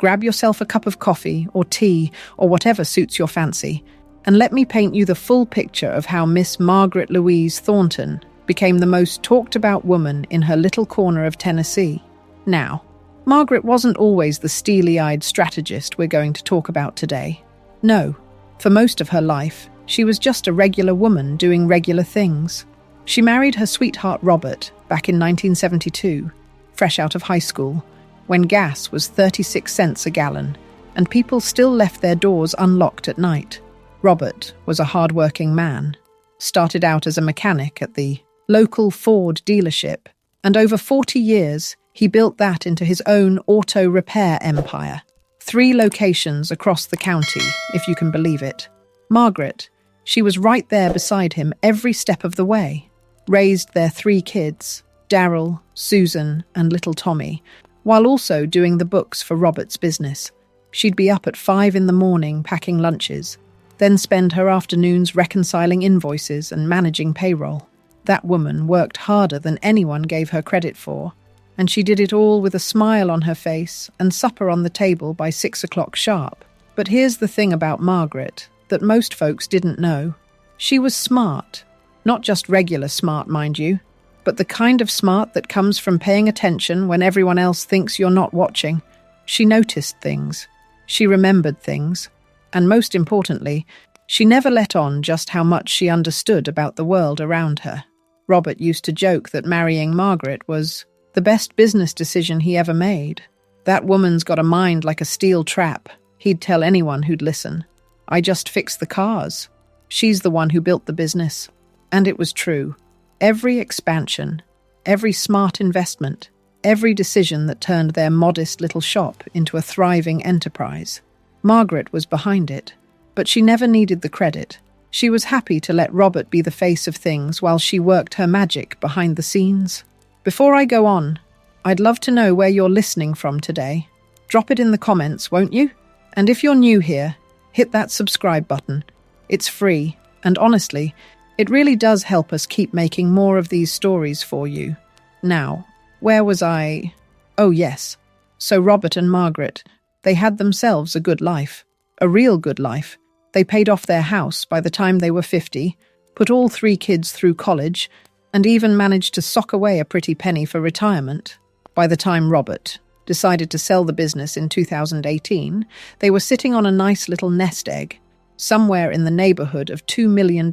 Grab yourself a cup of coffee or tea or whatever suits your fancy, and let me paint you the full picture of how Miss Margaret Louise Thornton became the most talked-about woman in her little corner of Tennessee. Now, Margaret wasn't always the steely-eyed strategist we're going to talk about today. No, for most of her life, she was just a regular woman doing regular things. She married her sweetheart Robert back in 1972, fresh out of high school, when gas was 36 cents a gallon, and people still left their doors unlocked at night. Robert was a hard-working man, started out as a mechanic at the local Ford dealership, and over 40 years, he built that into his own auto repair empire. 3 locations across the county, if you can believe it. Margaret, she was right there beside him every step of the way, raised their 3 kids, Daryl, Susan, and little Tommy, while also doing the books for Robert's business. She'd be up at 5 in the morning packing lunches, then spend her afternoons reconciling invoices and managing payroll. That woman worked harder than anyone gave her credit for, and she did it all with a smile on her face and supper on the table by 6 o'clock sharp. But here's the thing about Margaret that most folks didn't know. She was smart. Not just regular smart, mind you, but the kind of smart that comes from paying attention when everyone else thinks you're not watching. She noticed things. She remembered things. And most importantly, she never let on just how much she understood about the world around her. Robert used to joke that marrying Margaret was the best business decision he ever made. That woman's got a mind like a steel trap, he'd tell anyone who'd listen. I just fix the cars. She's the one who built the business. And it was true. Every expansion, every smart investment, every decision that turned their modest little shop into a thriving enterprise. Margaret was behind it, but she never needed the credit. She was happy to let Robert be the face of things while she worked her magic behind the scenes. Before I go on, I'd love to know where you're listening from today. Drop it in the comments, won't you? And if you're new here, hit that subscribe button. It's free, and honestly, it really does help us keep making more of these stories for you. Now, where was I? Oh yes. So Robert and Margaret, they had themselves a good life. A real good life. They paid off their house by the time they were 50, put all 3 kids through college, and even managed to sock away a pretty penny for retirement. By the time Robert decided to sell the business in 2018, they were sitting on a nice little nest egg, somewhere in the neighborhood of $2 million,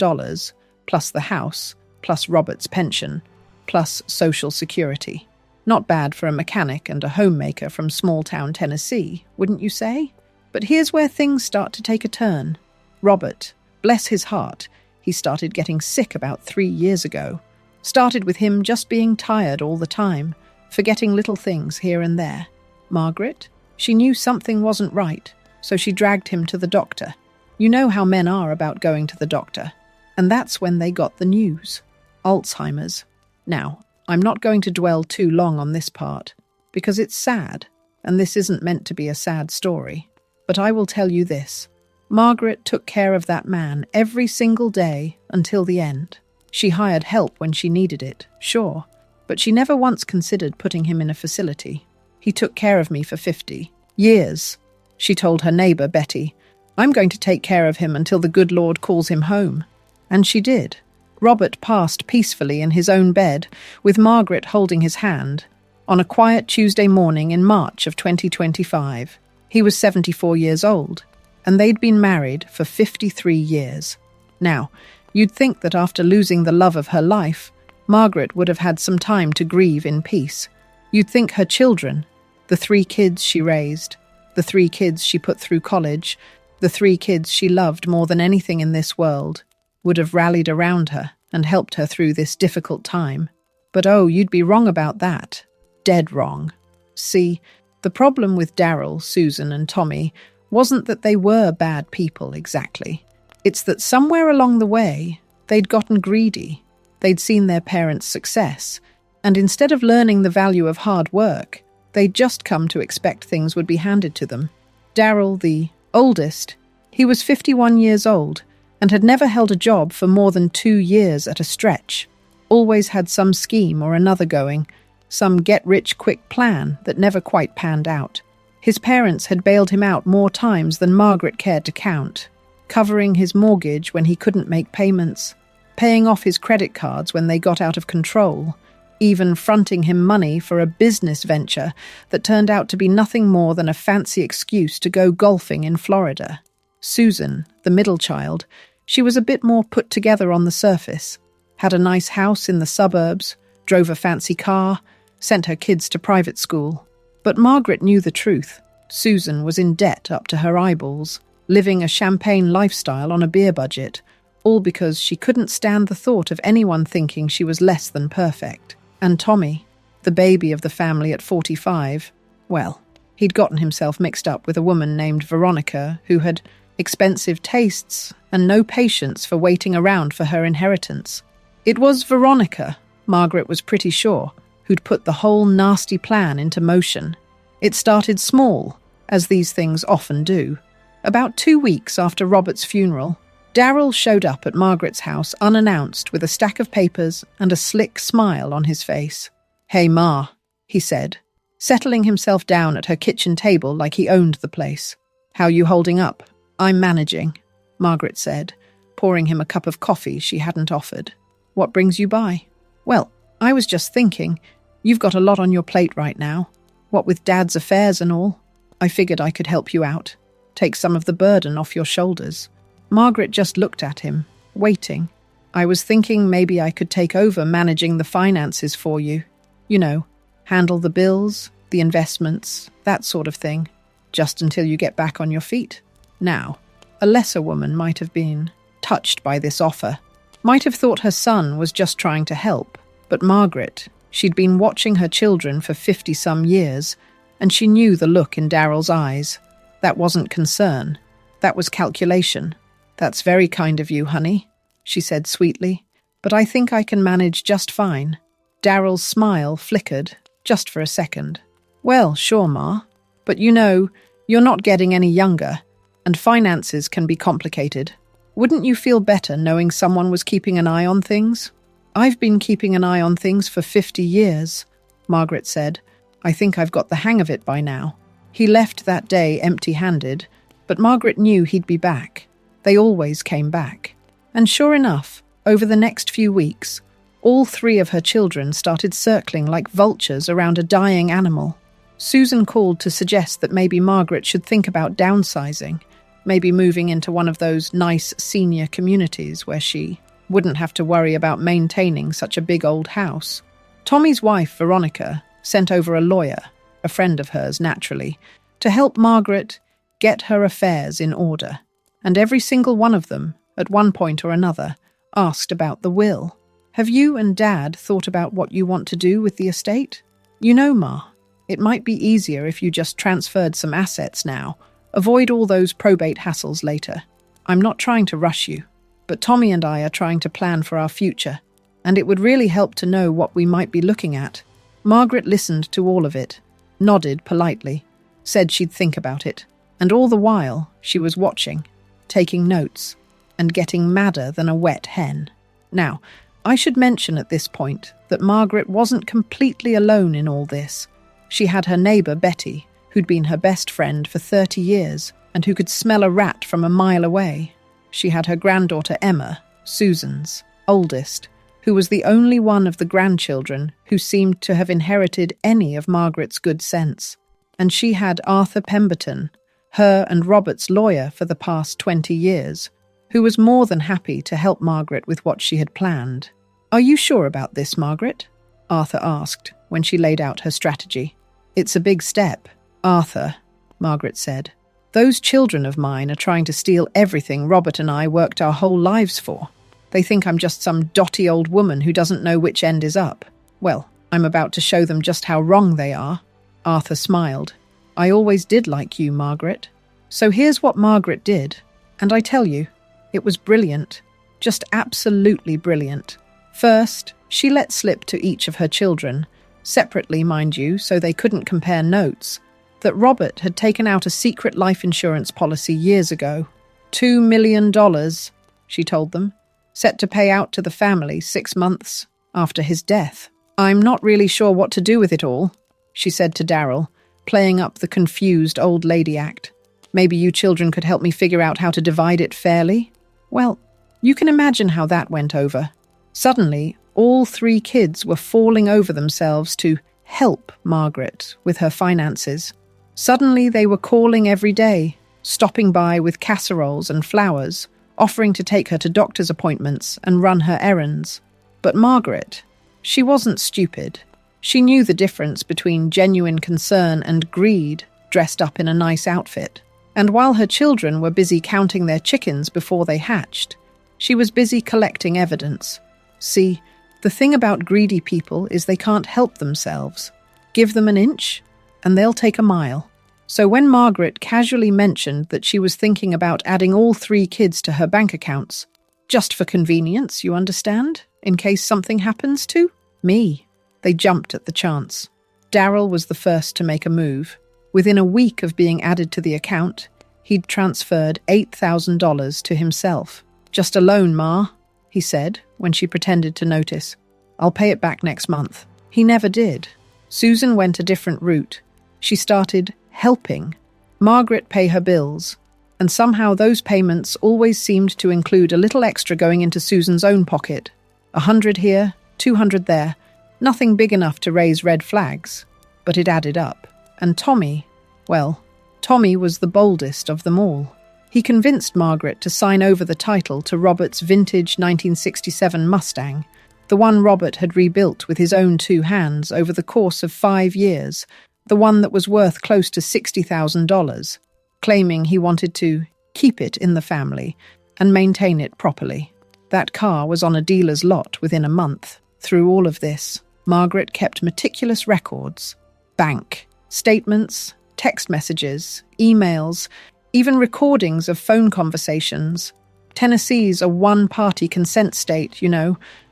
plus the house, plus Robert's pension, plus Social Security. Not bad for a mechanic and a homemaker from small-town Tennessee, wouldn't you say? But here's where things start to take a turn. Robert, bless his heart, he started getting sick about 3 years ago. Started with him just being tired all the time, forgetting little things here and there. Margaret, she knew something wasn't right, so she dragged him to the doctor. You know how men are about going to the doctor. And that's when they got the news. Alzheimer's. Now, I'm not going to dwell too long on this part, because it's sad, and this isn't meant to be a sad story. But I will tell you this. Margaret took care of that man every single day until the end. She hired help when she needed it, sure, but she never once considered putting him in a facility. He took care of me for 50 years. She told her neighbor, Betty, I'm going to take care of him until the good Lord calls him home. And she did. Robert passed peacefully in his own bed, with Margaret holding his hand, on a quiet Tuesday morning in March of 2025. He was 74 years old, and they'd been married for 53 years. Now, you'd think that after losing the love of her life, Margaret would have had some time to grieve in peace. You'd think her children, the 3 kids she raised, the 3 kids she put through college, the 3 kids she loved more than anything in this world, would have rallied around her and helped her through this difficult time. But oh, you'd be wrong about that. Dead wrong. See, the problem with Daryl, Susan, and Tommy wasn't that they were bad people exactly. It's that somewhere along the way, they'd gotten greedy. They'd seen their parents' success, and instead of learning the value of hard work, they'd just come to expect things would be handed to them. Daryl, the oldest, he was 51 years old, and had never held a job for more than 2 years at a stretch. Always had some scheme or another going, some get-rich-quick plan that never quite panned out. His parents had bailed him out more times than Margaret cared to count, covering his mortgage when he couldn't make payments, paying off his credit cards when they got out of control, even fronting him money for a business venture that turned out to be nothing more than a fancy excuse to go golfing in Florida. Susan, the middle child, she was a bit more put together on the surface, had a nice house in the suburbs, drove a fancy car, sent her kids to private school. But Margaret knew the truth. Susan was in debt up to her eyeballs, living a champagne lifestyle on a beer budget, all because she couldn't stand the thought of anyone thinking she was less than perfect. And Tommy, the baby of the family at 45, well, he'd gotten himself mixed up with a woman named Veronica who had expensive tastes and no patience for waiting around for her inheritance. It was Veronica, Margaret was pretty sure, who'd put the whole nasty plan into motion. It started small, as these things often do. About 2 weeks after Robert's funeral, Darryl showed up at Margaret's house unannounced with a stack of papers and a slick smile on his face. "Hey, Ma," he said, settling himself down at her kitchen table like he owned the place. "How you holding up?" "I'm managing," Margaret said, pouring him a cup of coffee she hadn't offered. "What brings you by?" "Well, I was just thinking, you've got a lot on your plate right now. What with Dad's affairs and all, I figured I could help you out, take some of the burden off your shoulders." Margaret just looked at him, waiting. "I was thinking maybe I could take over managing the finances for you. You know, handle the bills, the investments, that sort of thing, just until you get back on your feet." Now, a lesser woman might have been touched by this offer, might have thought her son was just trying to help, but Margaret, she'd been watching her children for 50-some years, and she knew the look in Darryl's eyes. That wasn't concern, that was calculation. "That's very kind of you, honey," she said sweetly, "but I think I can manage just fine." Darryl's smile flickered, just for a second. "Well, sure, Ma, but you know, you're not getting any younger, and finances can be complicated. Wouldn't you feel better knowing someone was keeping an eye on things?" "I've been keeping an eye on things for 50 years, Margaret said. "I think I've got the hang of it by now." He left that day empty-handed, but Margaret knew he'd be back. They always came back. And sure enough, over the next few weeks, all 3 of her children started circling like vultures around a dying animal. Susan called to suggest that maybe Margaret should think about downsizing, maybe moving into one of those nice senior communities where she wouldn't have to worry about maintaining such a big old house. Tommy's wife, Veronica, sent over a lawyer, a friend of hers naturally, to help Margaret get her affairs in order. And every single one of them, at one point or another, asked about the will. "Have you and Dad thought about what you want to do with the estate? You know, Ma, it might be easier if you just transferred some assets now. Avoid all those probate hassles later. I'm not trying to rush you, but Tommy and I are trying to plan for our future, and it would really help to know what we might be looking at." Margaret listened to all of it, nodded politely, said she'd think about it, and all the while she was watching, taking notes, and getting madder than a wet hen. Now, I should mention at this point that Margaret wasn't completely alone in all this. She had her neighbour Betty, who'd been her best friend for 30 years, and who could smell a rat from a mile away. She had her granddaughter Emma, Susan's oldest, who was the only one of the grandchildren who seemed to have inherited any of Margaret's good sense. And she had Arthur Pemberton, her and Robert's lawyer for the past 20 years, who was more than happy to help Margaret with what she had planned. "Are you sure about this, Margaret?" Arthur asked when she laid out her strategy. "It's a big step, Arthur," Margaret said. "Those children of mine are trying to steal everything Robert and I worked our whole lives for. They think I'm just some dotty old woman who doesn't know which end is up. Well, I'm about to show them just how wrong they are." Arthur smiled. "I always did like you, Margaret." So here's what Margaret did, and I tell you, it was brilliant, just absolutely brilliant. First, she let slip to each of her children, separately, mind you, so they couldn't compare notes, that Robert had taken out a secret life insurance policy years ago. $2 million, she told them, set to pay out to the family 6 months after his death. "I'm not really sure what to do with it all," she said to Darryl, playing up the confused old lady act. Maybe you children could help me figure out how to divide it fairly? Well, you can imagine how that went over. Suddenly, all 3 kids were falling over themselves to help Margaret with her finances. Suddenly, they were calling every day, stopping by with casseroles and flowers, offering to take her to doctor's appointments and run her errands. But Margaret, she wasn't stupid. She knew the difference between genuine concern and greed dressed up in a nice outfit. And while her children were busy counting their chickens before they hatched, she was busy collecting evidence. See, the thing about greedy people is they can't help themselves. Give them an inch, and they'll take a mile. So when Margaret casually mentioned that she was thinking about adding all 3 kids to her bank accounts, just for convenience, you understand, in case something happens to me, they jumped at the chance. Daryl was the first to make a move. Within a week of being added to the account, he'd transferred $8,000 to himself. "Just a loan, Ma," he said when she pretended to notice. "I'll pay it back next month." He never did. Susan went a different route. She started helping Margaret pay her bills, and somehow those payments always seemed to include a little extra going into Susan's own pocket. 100 here, 200 there. Nothing big enough to raise red flags, but it added up. And Tommy was the boldest of them all. He convinced Margaret to sign over the title to Robert's vintage 1967 Mustang, the one Robert had rebuilt with his own 2 hands over the course of 5 years, the one that was worth close to $60,000, claiming he wanted to keep it in the family and maintain it properly. That car was on a dealer's lot within a month. Through all of this, Margaret kept meticulous records. Bank statements, text messages, emails, even recordings of phone conversations. Tennessee's a one-party consent state,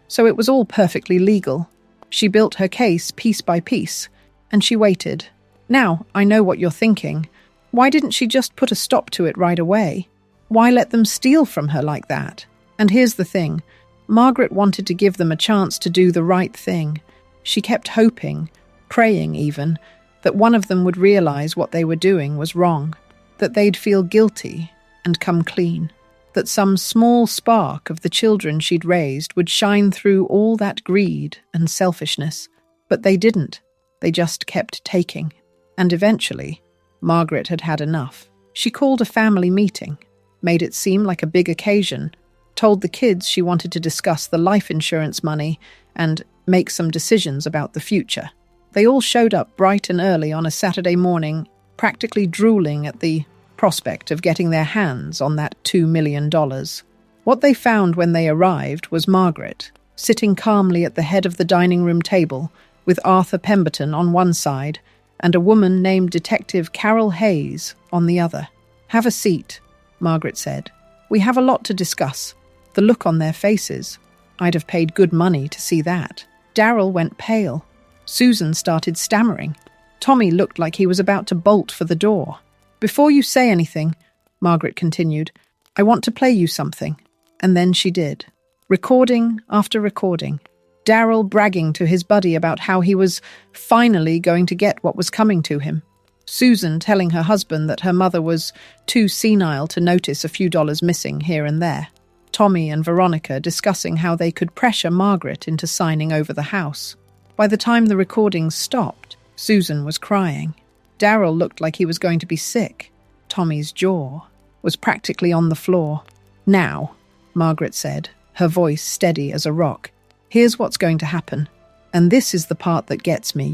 so it was all perfectly legal. She built her case piece by piece, and she waited. Now, I know what you're thinking. Why didn't she just put a stop to it right away? Why let them steal from her like that? And here's the thing. Margaret wanted to give them a chance to do the right thing. She kept hoping, praying even, that one of them would realize what they were doing was wrong, that they'd feel guilty and come clean, that some small spark of the children she'd raised would shine through all that greed and selfishness. But they didn't. They just kept taking. And eventually, Margaret had had enough. She called a family meeting, made it seem like a big occasion, told the kids she wanted to discuss the life insurance money and make some decisions about the future. They all showed up bright and early on a Saturday morning, practically drooling at the prospect of getting their hands on that $2 million. What they found when they arrived was Margaret, sitting calmly at the head of the dining room table, with Arthur Pemberton on one side and a woman named Detective Carol Hayes on the other. "Have a seat," Margaret said. "We have a lot to discuss." The look on their faces, I'd have paid good money to see that. Daryl went pale. Susan started stammering. Tommy looked like he was about to bolt for the door. "Before you say anything," Margaret continued, "I want to play you something." And then she did. Recording after recording. Daryl bragging to his buddy about how he was finally going to get what was coming to him. Susan telling her husband that her mother was too senile to notice a few dollars missing here and there. Tommy and Veronica discussing how they could pressure Margaret into signing over the house. By the time the recordings stopped, Susan was crying. Daryl looked like he was going to be sick. Tommy's jaw was practically on the floor. "Now," Margaret said, her voice steady as a rock, "here's what's going to happen. And this is the part that gets me,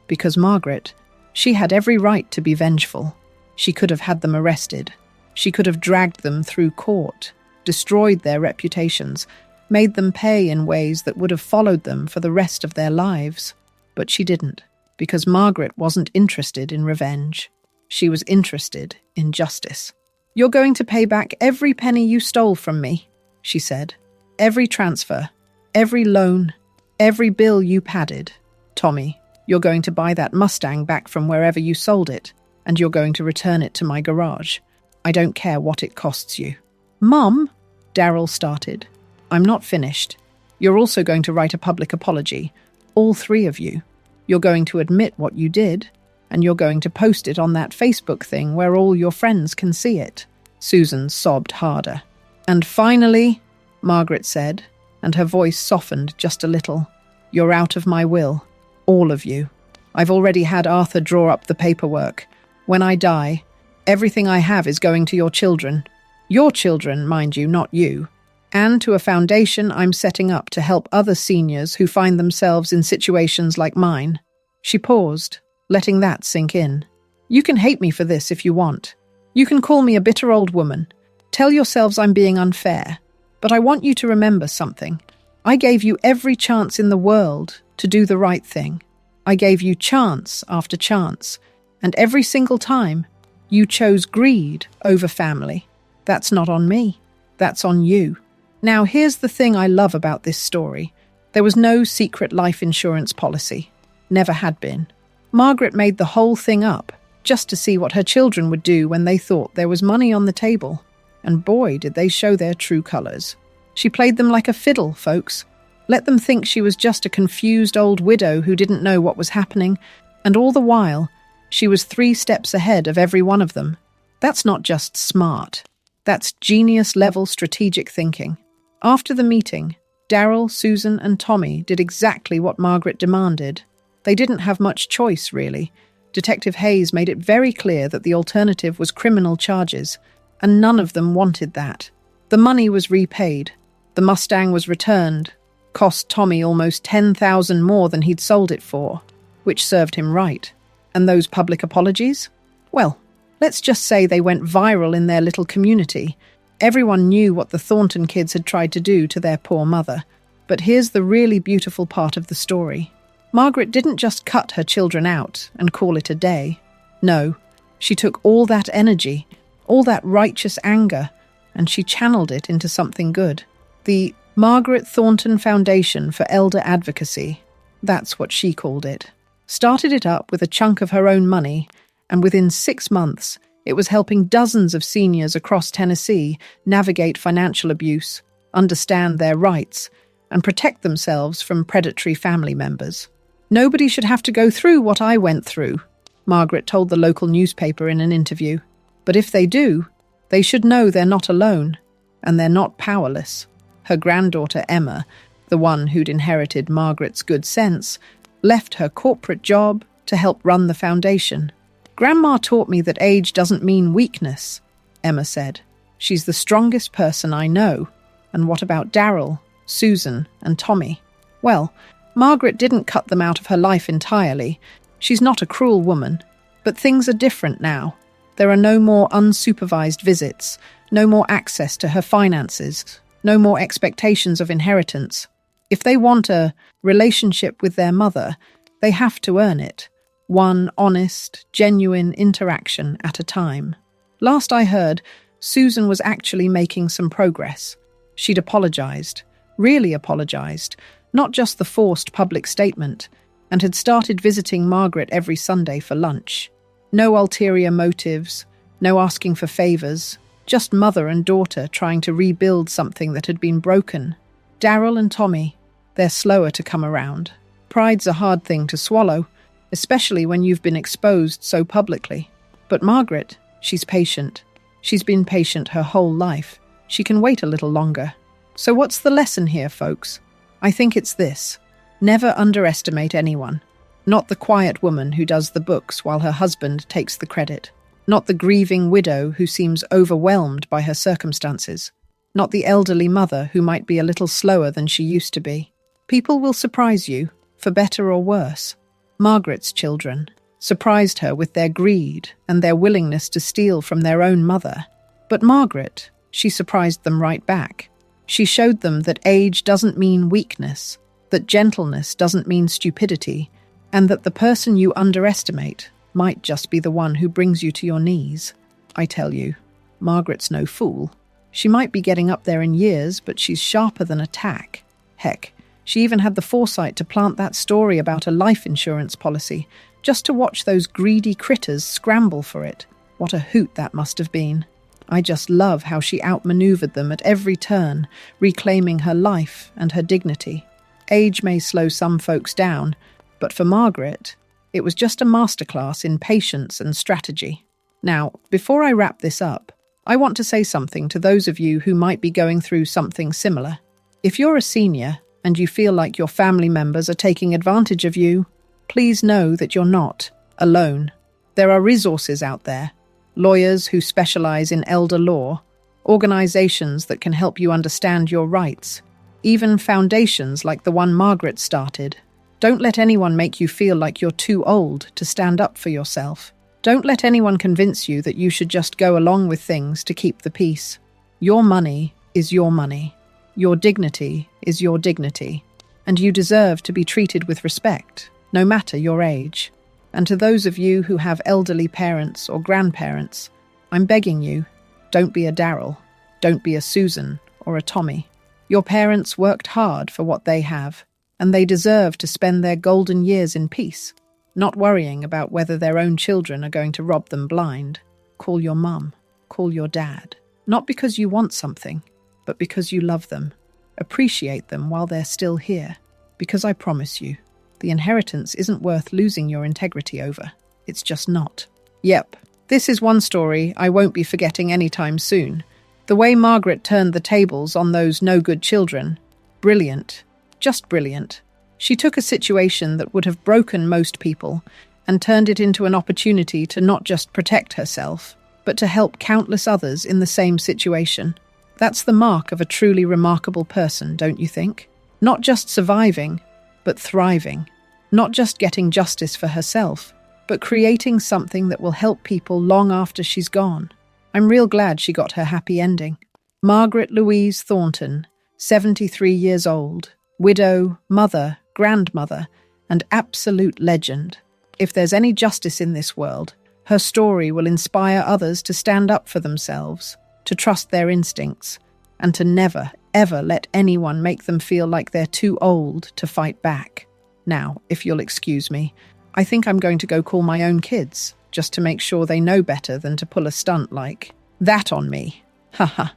Because Margaret, she had every right to be vengeful. She could have had them arrested. She could have dragged them through court, destroyed their reputations, made them pay in ways that would have followed them for the rest of their lives. But she didn't, because Margaret wasn't interested in revenge. She was interested in justice. "You're going to pay back every penny you stole from me," she said. "Every transfer, every loan, every bill you padded. Tommy, you're going to buy that Mustang back from wherever you sold it, and you're going to return it to my garage. I don't care what it costs you." "Mum," Daryl started. "I'm not finished. You're also going to write a public apology, all 3 of you. You're going to admit what you did, and you're going to post it on that Facebook thing where all your friends can see it." Susan sobbed harder. "And finally," Margaret said, and her voice softened just a little, "you're out of my will. All of you. I've already had Arthur draw up the paperwork. When I die, everything I have is going to your children. Your children, mind you, not you. And to a foundation I'm setting up to help other seniors who find themselves in situations like mine." She paused, letting that sink in. "You can hate me for this if you want. You can call me a bitter old woman. Tell yourselves I'm being unfair. But I want you to remember something. I gave you every chance in the world to do the right thing. I gave you chance after chance. And every single time, you chose greed over family. That's not on me. That's on you. Now, here's the thing I love about this story. There was no secret life insurance policy. Never had been. Margaret made the whole thing up, just to see what her children would do when they thought there was money on the table. And boy, did they show their true colours. She played them like a fiddle, folks. Let them think she was just a confused old widow who didn't know what was happening, and all the while, she was 3 steps ahead of every one of them. That's not just smart. That's genius-level strategic thinking. After the meeting, Daryl, Susan, and Tommy did exactly what Margaret demanded. They didn't have much choice, really. Detective Hayes made it very clear that the alternative was criminal charges, and none of them wanted that. The money was repaid. The Mustang was returned, cost Tommy almost $10,000 more than he'd sold it for, which served him right. And those public apologies? Well, let's just say they went viral in their little community. Everyone knew what the Thornton kids had tried to do to their poor mother. But here's the really beautiful part of the story. Margaret didn't just cut her children out and call it a day. No, she took all that energy, all that righteous anger, and she channeled it into something good. The Margaret Thornton Foundation for Elder Advocacy, that's what she called it, started it up with a chunk of her own money, and within 6 months, it was helping dozens of seniors across Tennessee navigate financial abuse, understand their rights, and protect themselves from predatory family members. "Nobody should have to go through what I went through," Margaret told the local newspaper in an interview. "But if they do, they should know they're not alone, and they're not powerless." Her granddaughter Emma, the one who'd inherited Margaret's good sense, left her corporate job to help run the foundation. "Grandma taught me that age doesn't mean weakness," Emma said. "She's the strongest person I know." And what about Daryl, Susan, and Tommy? Well, Margaret didn't cut them out of her life entirely. She's not a cruel woman. But things are different now. There are no more unsupervised visits, no more access to her finances, no more expectations of inheritance. If they want a relationship with their mother, they have to earn it. One honest, genuine interaction at a time. Last I heard, Susan was actually making some progress. She'd apologized, really apologized, not just the forced public statement, and had started visiting Margaret every Sunday for lunch. No ulterior motives, no asking for favors, just mother and daughter trying to rebuild something that had been broken. Daryl and Tommy, they're slower to come around. Pride's a hard thing to swallow, especially when you've been exposed so publicly. But Margaret, she's patient. She's been patient her whole life. She can wait a little longer. So what's the lesson here, folks? I think it's this. Never underestimate anyone. Not the quiet woman who does the books while her husband takes the credit. Not the grieving widow who seems overwhelmed by her circumstances. Not the elderly mother who might be a little slower than she used to be. People will surprise you, for better or worse. Margaret's children surprised her with their greed and their willingness to steal from their own mother. But Margaret, she surprised them right back. She showed them that age doesn't mean weakness, that gentleness doesn't mean stupidity, and that the person you underestimate might just be the one who brings you to your knees. I tell you, Margaret's no fool. She might be getting up there in years, but she's sharper than a tack. Heck, she even had the foresight to plant that story about a life insurance policy, just to watch those greedy critters scramble for it. What a hoot that must have been. I just love how she outmaneuvered them at every turn, reclaiming her life and her dignity. Age may slow some folks down, but for Margaret, It was just a masterclass in patience and strategy. Now, before I wrap this up, I want to say something to those of you who might be going through something similar. If you're a senior and you feel like your family members are taking advantage of you, please know that you're not alone. There are resources out there, lawyers who specialize in elder law, organizations that can help you understand your rights, even foundations like the one Margaret started. Don't let anyone make you feel like you're too old to stand up for yourself. Don't let anyone convince you that you should just go along with things to keep the peace. Your money is your money. Your dignity is your dignity. And you deserve to be treated with respect, no matter your age. And to those of you who have elderly parents or grandparents, I'm begging you, don't be a Daryl, don't be a Susan or a Tommy. Your parents worked hard for what they have, and they deserve to spend their golden years in peace, not worrying about whether their own children are going to rob them blind. Call your mum, call your dad, not because you want something, but because you love them. Appreciate them while they're still here, because I promise you, the inheritance isn't worth losing your integrity over. It's just not. Yep, this is one story I won't be forgetting anytime soon. The way Margaret turned the tables on those no-good children. Brilliant. Just brilliant. She took a situation that would have broken most people and turned it into an opportunity to not just protect herself, but to help countless others in the same situation. That's the mark of a truly remarkable person, don't you think? Not just surviving, but thriving. Not just getting justice for herself, but creating something that will help people long after she's gone. I'm real glad she got her happy ending. Margaret Louise Thornton, 73 years old, widow, mother, grandmother, and absolute legend. If there's any justice in this world, her story will inspire others to stand up for themselves, to trust their instincts, and to never, ever let anyone make them feel like they're too old to fight back. Now, if you'll excuse me, I think I'm going to go call my own kids, just to make sure they know better than to pull a stunt like that on me. Haha.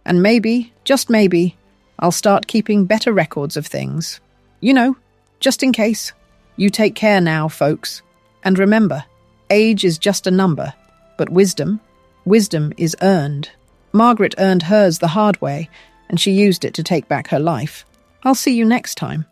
And maybe, just maybe, I'll start keeping better records of things. You know, just in case. You take care now, folks. And remember, age is just a number, but wisdom is earned. Margaret earned hers the hard way, and she used it to take back her life. I'll see you next time.